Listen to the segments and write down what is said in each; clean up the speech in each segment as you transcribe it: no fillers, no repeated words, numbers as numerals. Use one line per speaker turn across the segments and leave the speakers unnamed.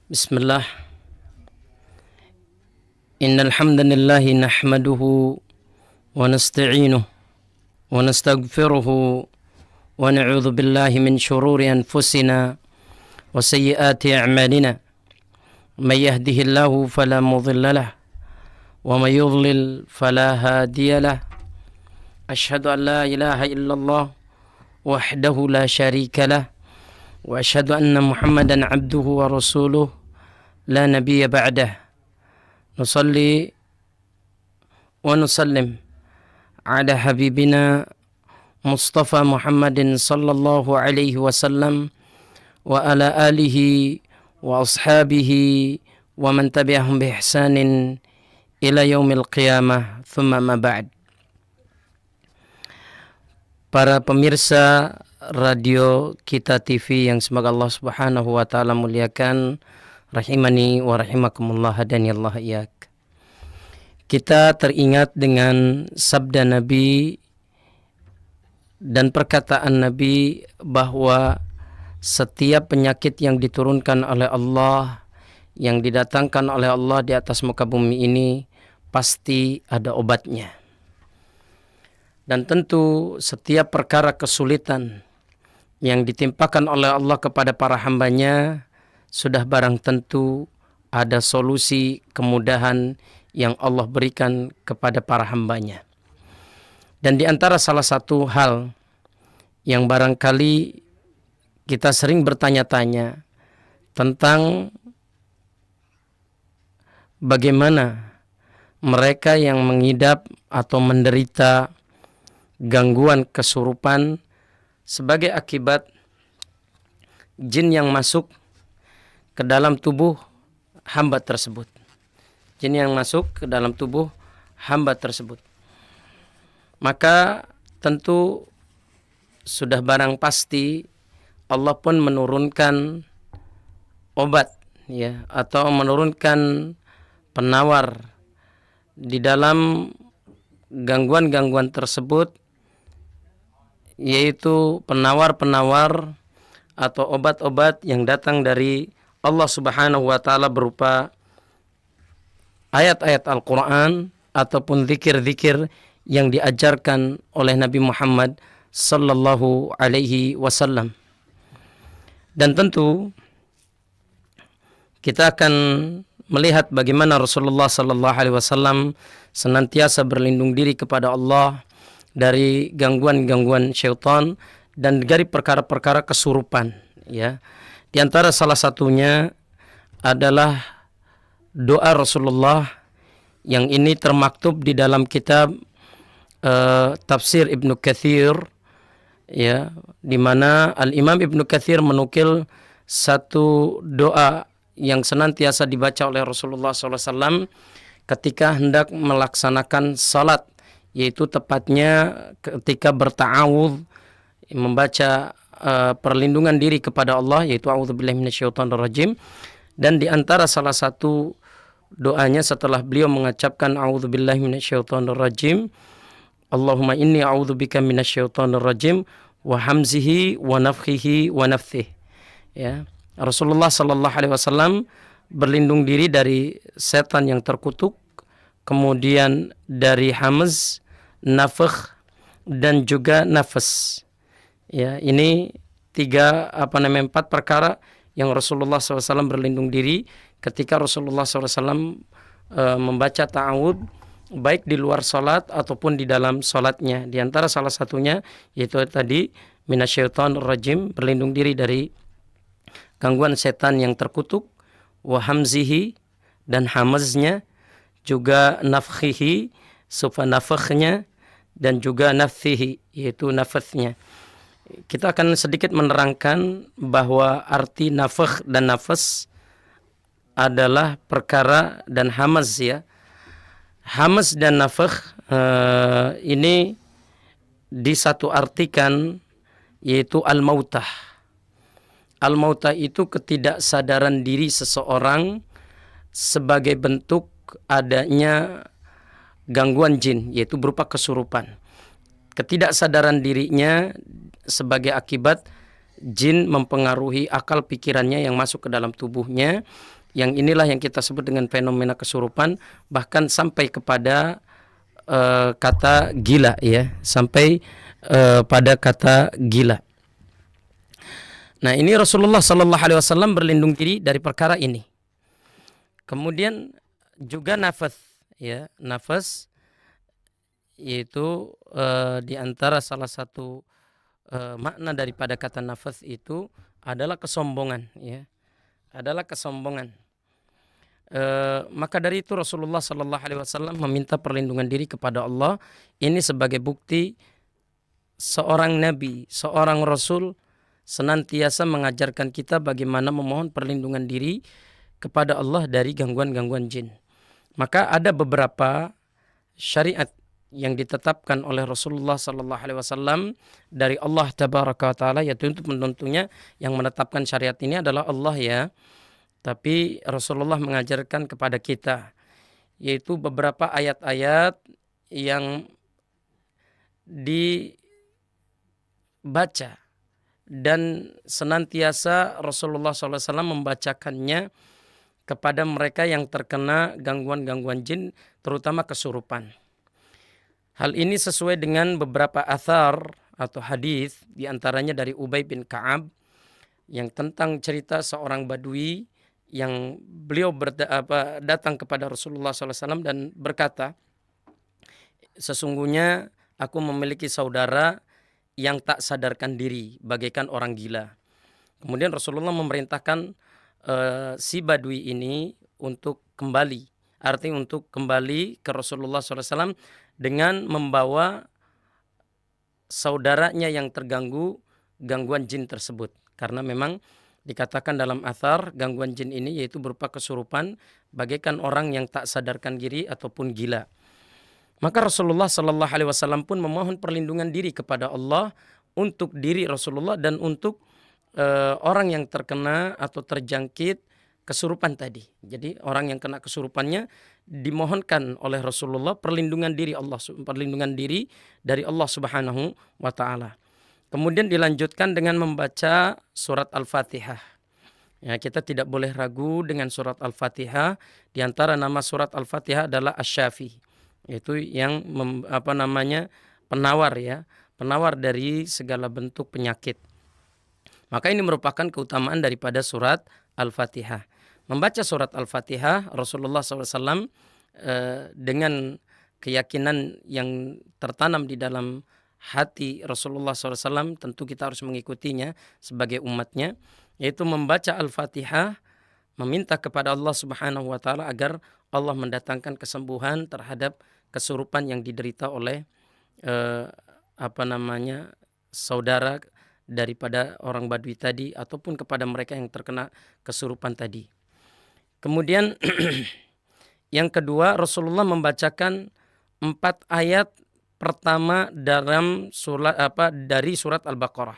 Bismillah. Innal hamdalillah nahmaduhu wa nasta'inuhu wa nastaghfiruhu wa na'udzu billahi min shururi anfusina wa sayyiati a'malina. May yahdihillahu fala mudilla lahu wa may yudlil fala hadiya lahu. Asyhadu an la ilaha illallah wahdahu la syarika lah wa asyhadu anna Muhammadan abduhu wa rasuluh la nabiyya ba'dah. Nusalli wa nusallim ala habibina Mustafa Muhammadin sallallahu alaihi wasallam wa ala alihi wa ashabihi wa man tabi'ahum bi ihsanin ila yaumil qiyamah, thumma ma ba'd. Para pemirsa radio Kita TV yang semoga Allah Subhanahu wa taala muliakan, rahimani wa rahimakumullah, hadani Allah iyak. Kita teringat dengan sabda Nabi dan perkataan Nabi bahwa setiap penyakit yang diturunkan oleh Allah, yang didatangkan oleh Allah di atas muka bumi ini, pasti ada obatnya. Dan tentu setiap perkara kesulitan yang ditimpakan oleh Allah kepada para hambanya, sudah barang tentu ada solusi kemudahan yang Allah berikan kepada para hambanya. Dan di antara salah satu hal yang barangkali kita sering bertanya-tanya tentang bagaimana mereka yang mengidap atau menderita gangguan kesurupan sebagai akibat jin yang masuk ke dalam tubuh hamba tersebut. Jin yang masuk ke dalam tubuh hamba tersebut. Maka tentu sudah barang pasti Allah pun menurunkan obat, ya, atau menurunkan penawar di dalam gangguan-gangguan tersebut, yaitu penawar-penawar atau obat-obat yang datang dari Allah Subhanahu wa taala berupa ayat-ayat Al-Qur'an ataupun zikir-zikir yang diajarkan oleh Nabi Muhammad sallallahu alaihi wasallam. Dan tentu kita akan melihat bagaimana Rasulullah sallallahu alaihi wasallam senantiasa berlindung diri kepada Allah dari gangguan-gangguan syaitan dan dari perkara-perkara kesurupan, ya. Di antara salah satunya adalah doa Rasulullah yang ini termaktub di dalam kitab Tafsir Ibnu Katsir, ya, di mana Al-Imam Ibnu Katsir menukil satu doa yang senantiasa dibaca oleh Rasulullah SAW ketika hendak melaksanakan salat, yaitu tepatnya ketika berta'awudz, membaca perlindungan diri kepada Allah, yaitu a'udzubillahi minasyaitonirrajim. Dan di antara salah satu doanya setelah beliau mengucapkan a'udzubillahi minasyaitonirrajim, Allahumma inni a'udzubika minasyaitonirrajim wa hamzihi wa nafthihi wa nafthihi, ya. Rasulullah sallallahu alaihi wasallam berlindung diri dari setan yang terkutuk, kemudian dari hamz, nafkh, dan juga nafas. Ya, ini empat perkara yang Rasulullah SAW berlindung diri ketika Rasulullah SAW membaca ta'awud baik di luar salat ataupun di dalam salatnya. Di antara salah satunya yaitu tadi minasyaitonir rajim, berlindung diri dari gangguan setan yang terkutuk, wa hamzihi, dan hamaznya, juga nafkhihi, sufa nafkhnya, dan juga nafthihi, yaitu nafasnya. Kita akan sedikit menerangkan bahwa arti nafkh dan nafas adalah perkara, dan hamaz, ya. Hamaz dan nafkh ini disatu artikan yaitu al-mautah. Al-mautah itu ketidaksadaran diri seseorang sebagai bentuk adanya gangguan jin, yaitu berupa kesurupan. Ketidaksadaran dirinya sebagai akibat jin mempengaruhi akal pikirannya yang masuk ke dalam tubuhnya, Yang inilah yang kita sebut dengan fenomena kesurupan, bahkan sampai kepada kata gila ya, sampai pada kata gila. Nah, ini Rasulullah Sallallahu Alaihi Wasallam berlindung diri dari perkara ini. Kemudian juga nafas, ya, nafas yaitu di antara salah satu makna daripada kata nafas itu adalah kesombongan, ya, adalah kesombongan. Maka dari itu Rasulullah Sallallahu Alaihi Wasallam meminta perlindungan diri kepada Allah. Ini sebagai bukti seorang nabi, seorang rasul senantiasa mengajarkan kita bagaimana memohon perlindungan diri kepada Allah dari gangguan-gangguan jin. Maka ada beberapa syariat yang ditetapkan oleh Rasulullah Sallallahu Alaihi Wasallam dari Allah Tabaraka wa Taala, yaitu untuk tentunya yang menetapkan syariat ini adalah Allah ya. Tapi Rasulullah mengajarkan kepada kita, yaitu beberapa ayat-ayat yang dibaca dan senantiasa Rasulullah SAW membacakannya kepada mereka yang terkena gangguan-gangguan jin, terutama kesurupan. Hal ini sesuai dengan beberapa athar atau hadis, diantaranya dari Ubay bin Ka'ab, yang tentang cerita seorang badui yang beliau datang kepada Rasulullah SAW dan berkata, sesungguhnya aku memiliki saudara yang tak sadarkan diri bagaikan orang gila. Kemudian Rasulullah memerintahkan si badui ini untuk kembali, artinya untuk kembali ke Rasulullah SAW dengan membawa saudaranya yang terganggu gangguan jin tersebut. Karena memang dikatakan dalam athar gangguan jin ini yaitu berupa kesurupan bagaikan orang yang tak sadarkan diri ataupun gila. Maka Rasulullah Sallallahu Alaihi Wasallam pun memohon perlindungan diri kepada Allah untuk diri Rasulullah dan untuk orang yang terkena atau terjangkit kesurupan tadi. Jadi orang yang kena kesurupannya dimohonkan oleh Rasulullah perlindungan diri dari Allah Subhanahu wa Ta'ala. Kemudian dilanjutkan dengan membaca surat Al-Fatihah. Ya, kita tidak boleh ragu dengan surat Al-Fatihah. Di antara nama surat Al-Fatihah adalah Asy-Syafi. Itu yang penawar ya, penawar dari segala bentuk penyakit. Maka ini merupakan keutamaan daripada surat Al-Fatihah. Membaca surat Al-Fatihah, Rasulullah SAW dengan keyakinan yang tertanam di dalam hati Rasulullah SAW, tentu kita harus mengikutinya sebagai umatnya, yaitu membaca Al-Fatihah, meminta kepada Allah Subhanahu wa Ta'ala agar Allah mendatangkan kesembuhan terhadap kesurupan yang diderita oleh saudara daripada orang Badui tadi, ataupun kepada mereka yang terkena kesurupan tadi. Kemudian yang kedua, Rasulullah membacakan 4 ayat pertama dalam dari surat Al-Baqarah.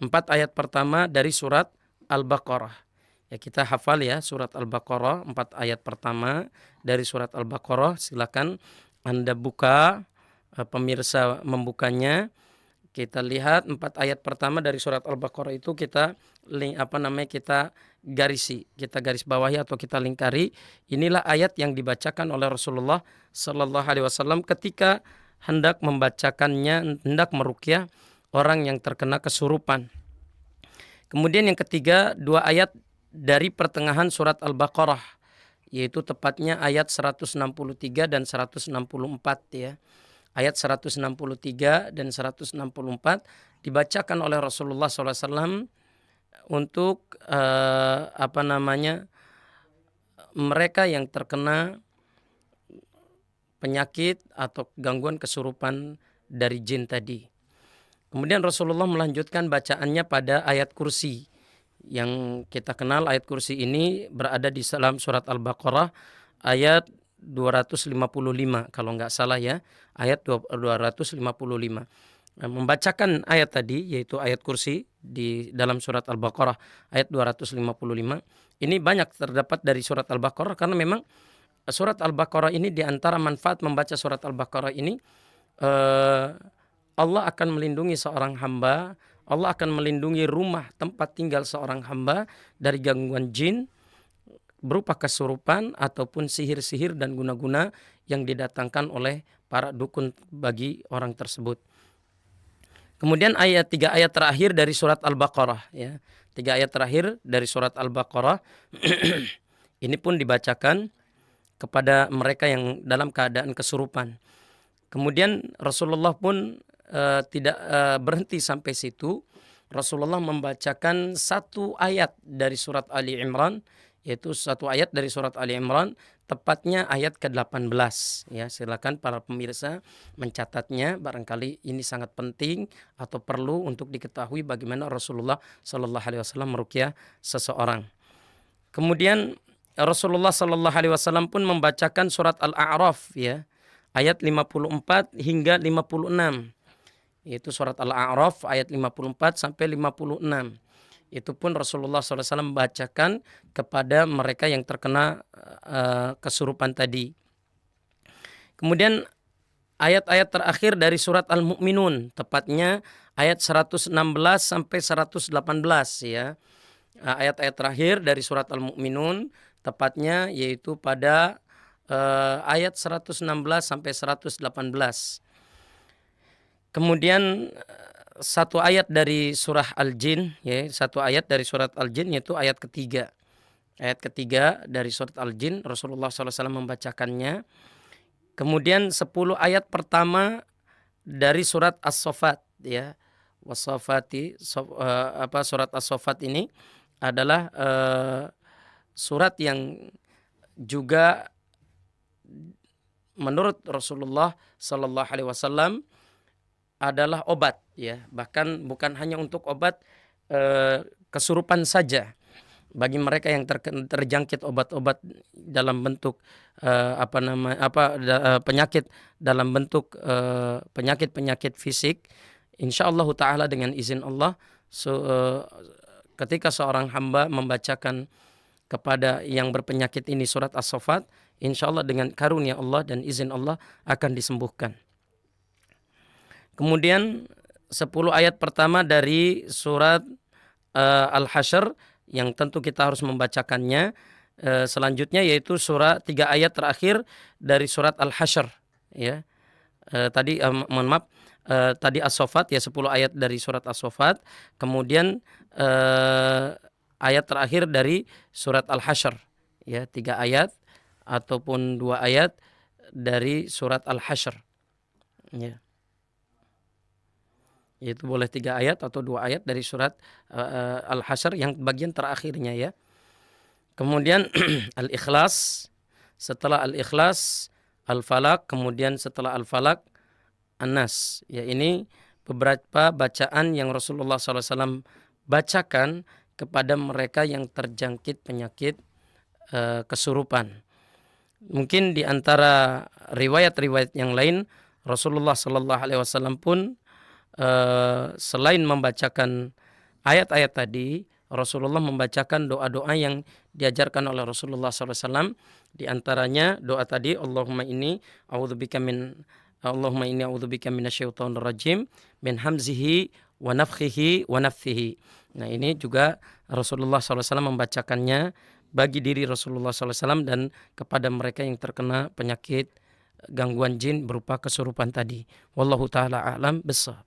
4 ayat pertama dari surat Al-Baqarah. Ya, kita hafal ya surat Al-Baqarah, 4 ayat pertama dari surat Al-Baqarah. Silakan Anda buka, pemirsa membukanya. Kita lihat 4 ayat pertama dari surat Al-Baqarah itu kita garis bawahi atau kita lingkari. Inilah ayat yang dibacakan oleh Rasulullah Sallallahu Alaihi Wasallam ketika hendak membacakannya, hendak meruqyah orang yang terkena kesurupan. Kemudian yang ketiga, 2 ayat dari pertengahan surat Al-Baqarah, yaitu tepatnya ayat 163 dan 164 ya. Ayat 163 dan 164 dibacakan oleh Rasulullah SAW untuk mereka yang terkena penyakit atau gangguan kesurupan dari jin tadi. Kemudian Rasulullah melanjutkan bacaannya pada ayat kursi. Yang kita kenal ayat kursi ini berada di dalam surat Al-Baqarah ayat 255 kalau nggak salah ya, ayat 255. Membacakan ayat tadi yaitu ayat kursi di dalam surat Al-Baqarah ayat 255. Ini banyak terdapat dari surat Al-Baqarah karena memang surat Al-Baqarah ini di antara manfaat membaca surat Al-Baqarah ini, Allah akan melindungi seorang hamba, Allah akan melindungi rumah tempat tinggal seorang hamba dari gangguan jin. berupa kesurupan ataupun sihir-sihir dan guna-guna yang didatangkan oleh para dukun bagi orang tersebut. Kemudian tiga ayat terakhir dari surat Al-Baqarah, ya. 3 ayat terakhir dari surat Al-Baqarah ini pun dibacakan kepada mereka yang dalam keadaan kesurupan. Kemudian Rasulullah pun tidak berhenti sampai situ. Rasulullah membacakan satu ayat dari surat Ali Imran, yaitu satu ayat dari surat Ali Imran, tepatnya ayat ke-18. Ya, silakan para pemirsa mencatatnya, barangkali ini sangat penting atau perlu untuk diketahui bagaimana Rasulullah Shallallahu Alaihi Wasallam meruqyah seseorang. Kemudian Rasulullah Shallallahu Alaihi Wasallam pun membacakan surat Al-A'raf, ya, ayat 54 hingga 56. Yaitu surat Al-A'raf ayat 54 sampai 56. Itu pun Rasulullah SAW membacakan kepada mereka yang terkena kesurupan tadi. Kemudian ayat-ayat terakhir dari surat Al-Mu'minun, tepatnya ayat 116 sampai 118, ya. Ayat-ayat terakhir dari surat Al-Mu'minun tepatnya yaitu pada ayat 116 sampai 118. Kemudian satu ayat dari surah Al-Jin, ya, satu ayat dari surat Al-Jin yaitu ayat ketiga. Ayat ketiga dari surat Al-Jin Rasulullah SAW membacakannya. Kemudian 10 ayat pertama dari surat As-Saffat, ya. Wasafati, surat As-Saffat ini adalah surat yang juga menurut Rasulullah Sallallahu Alaihi Wasallam adalah obat, ya, bahkan bukan hanya untuk obat kesurupan saja. Bagi mereka yang terjangkit obat-obat dalam bentuk penyakit dalam bentuk penyakit fisik, insyaallah taala dengan izin Allah, ketika seorang hamba membacakan kepada yang berpenyakit ini surat As-Saffat, insyaallah dengan karunia Allah dan izin Allah akan disembuhkan. Kemudian 10 ayat pertama dari surat Al-Hasyr yang tentu kita harus membacakannya. Selanjutnya yaitu 3 ayat terakhir dari surat Al-Hasyr, ya. Tadi As-Saffat, ya, 10 ayat dari surat As-Saffat. Kemudian ayat terakhir dari surat Al-Hasyr, ya, 3 ayat ataupun 2 ayat dari surat Al-Hasyr, ya. Yaitu boleh 3 ayat atau 2 ayat dari surat Al-Hasyr yang bagian terakhirnya, ya. Kemudian Al-Ikhlas, setelah Al-Ikhlas Al-Falaq, kemudian setelah Al-Falaq An-Nas. Ya, ini beberapa bacaan yang Rasulullah SAW bacakan kepada mereka yang terjangkit penyakit kesurupan. Mungkin di antara riwayat-riwayat yang lain, Rasulullah SAW pun selain membacakan ayat-ayat tadi, Rasulullah membacakan doa-doa yang diajarkan oleh Rasulullah SAW. Di antaranya doa tadi, Allahumma inni a'udzubika minasyaitonir rajim min hamzihi wa nafthihi wa nafthihi. Nah, ini juga Rasulullah SAW membacakannya bagi diri Rasulullah SAW dan kepada mereka yang terkena penyakit gangguan jin berupa kesurupan tadi. Wallahu taala a'lam bissawab.